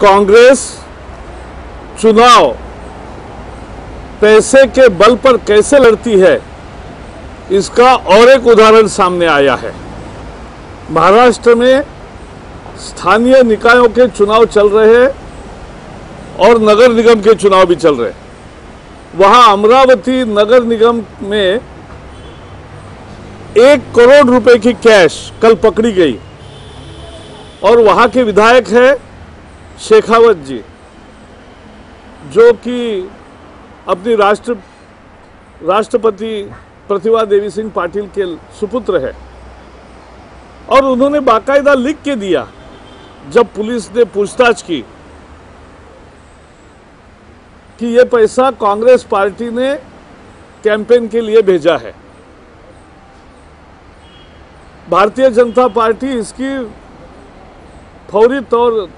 कांग्रेस चुनाव पैसे के बल पर कैसे लड़ती है, इसका और एक उदाहरण सामने आया है। महाराष्ट्र में स्थानीय निकायों के चुनाव चल रहे हैं और नगर निगम के चुनाव भी चल रहे हैं। वहां अमरावती नगर निगम में 1 करोड़ रुपए की कैश कल पकड़ी गई और वहां के विधायक है शेखावत जी, जो कि अपनी राष्ट्रपति प्रतिभा देवी सिंह पाटिल के सुपुत्र है। और उन्होंने बाकायदा लिख के दिया, जब पुलिस ने पूछताछ की, कि ये पैसा कांग्रेस पार्टी ने कैंपेन के लिए भेजा है। भारतीय जनता पार्टी इसकी फौरी तौर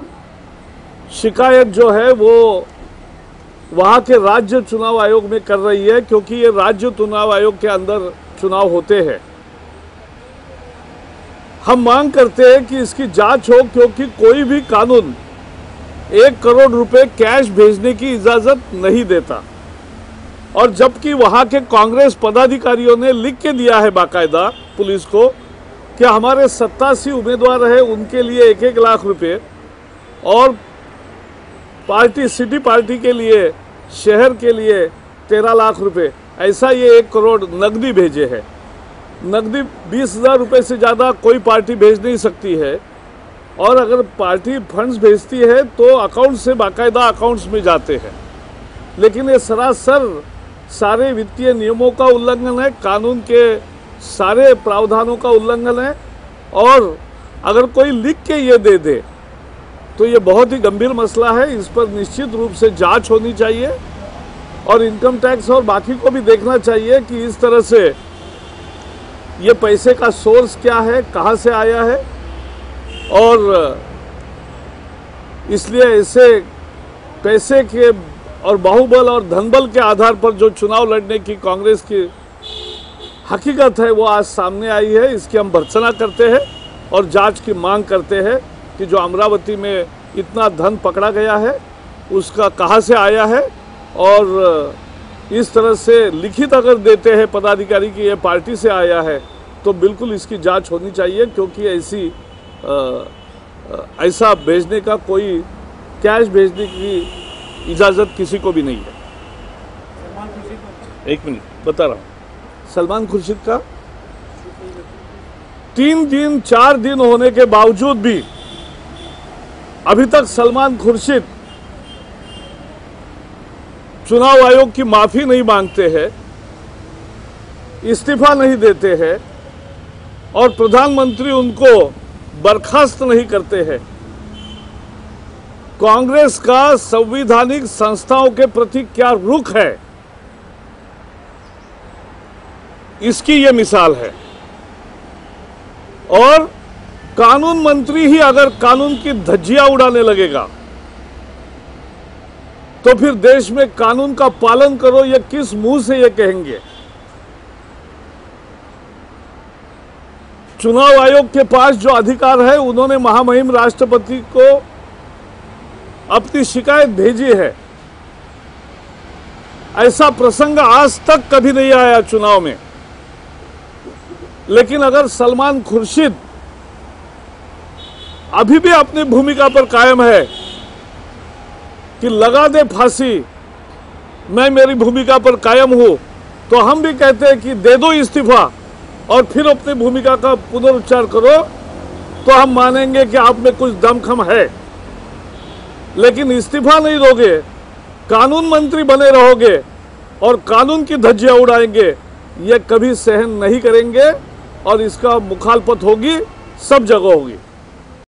शिकायत जो है वो वहां के राज्य चुनाव आयोग में कर रही है, क्योंकि ये राज्य चुनाव आयोग के अंदर चुनाव होते हैं। हम मांग करते हैं कि इसकी जांच हो, क्योंकि कोई भी कानून 1 करोड़ रुपए कैश भेजने की इजाजत नहीं देता। और जबकि वहां के कांग्रेस पदाधिकारियों ने लिख के दिया है बाकायदा पुलिस को कि हमारे 87 उम्मीदवार हैं, उनके लिए 1-1 लाख रुपए, और पार्टी सिटी पार्टी के लिए, शहर के लिए 13 लाख रुपए, ऐसा ये 1 करोड़ नकदी भेजे है। नकदी 20,000 रुपए से ज़्यादा कोई पार्टी भेज नहीं सकती है, और अगर पार्टी फंड्स भेजती है तो अकाउंट से बाकायदा अकाउंट्स में जाते हैं। लेकिन ये सरासर सारे वित्तीय नियमों का उल्लंघन है, कानून के सारे प्रावधानों का उल्लंघन है। और अगर कोई लिख के ये दे दे तो ये बहुत ही गंभीर मसला है। इस पर निश्चित रूप से जांच होनी चाहिए और इनकम टैक्स और बाकी को भी देखना चाहिए कि इस तरह से ये पैसे का सोर्स क्या है, कहाँ से आया है। और इसलिए ऐसे पैसे के और बाहुबल और धनबल के आधार पर जो चुनाव लड़ने की कांग्रेस की हकीकत है वो आज सामने आई है। इसकी हम भर्त्सना करते हैं और जांच की मांग करते हैं कि जो अमरावती में इतना धन पकड़ा गया है उसका कहाँ से आया है। और इस तरह से लिखित अगर देते हैं पदाधिकारी कि ये पार्टी से आया है तो बिल्कुल इसकी जांच होनी चाहिए, क्योंकि ऐसा भेजने का, कोई कैश भेजने की इजाज़त किसी को भी नहीं है। एक मिनट बता रहा हूँ। सलमान खुर्शीद का 3 दिन 4 दिन होने के बावजूद भी अभी तक सलमान खुर्शीद चुनाव आयोग की माफी नहीं मांगते हैं, इस्तीफा नहीं देते हैं और प्रधानमंत्री उनको बर्खास्त नहीं करते हैं। कांग्रेस का संवैधानिक संस्थाओं के प्रति क्या रुख है, इसकी ये मिसाल है। और कानून मंत्री ही अगर कानून की धज्जियां उड़ाने लगेगा तो फिर देश में कानून का पालन करो, ये किस मुंह से ये कहेंगे। चुनाव आयोग के पास जो अधिकार है, उन्होंने महामहिम राष्ट्रपति को अपनी शिकायत भेजी है। ऐसा प्रसंग आज तक कभी नहीं आया चुनाव में। लेकिन अगर सलमान खुर्शीद अभी भी अपनी भूमिका पर कायम है कि लगा दे फांसी, मैं मेरी भूमिका पर कायम हूं, तो हम भी कहते हैं कि दे दो इस्तीफा और फिर अपनी भूमिका का पुनरुच्चार करो, तो हम मानेंगे कि आप में कुछ दमखम है। लेकिन इस्तीफा नहीं दोगे, कानून मंत्री बने रहोगे और कानून की धज्जियां उड़ाएंगे, ये कभी सहन नहीं करेंगे और इसका मुखालफत होगी, सब जगह होगी।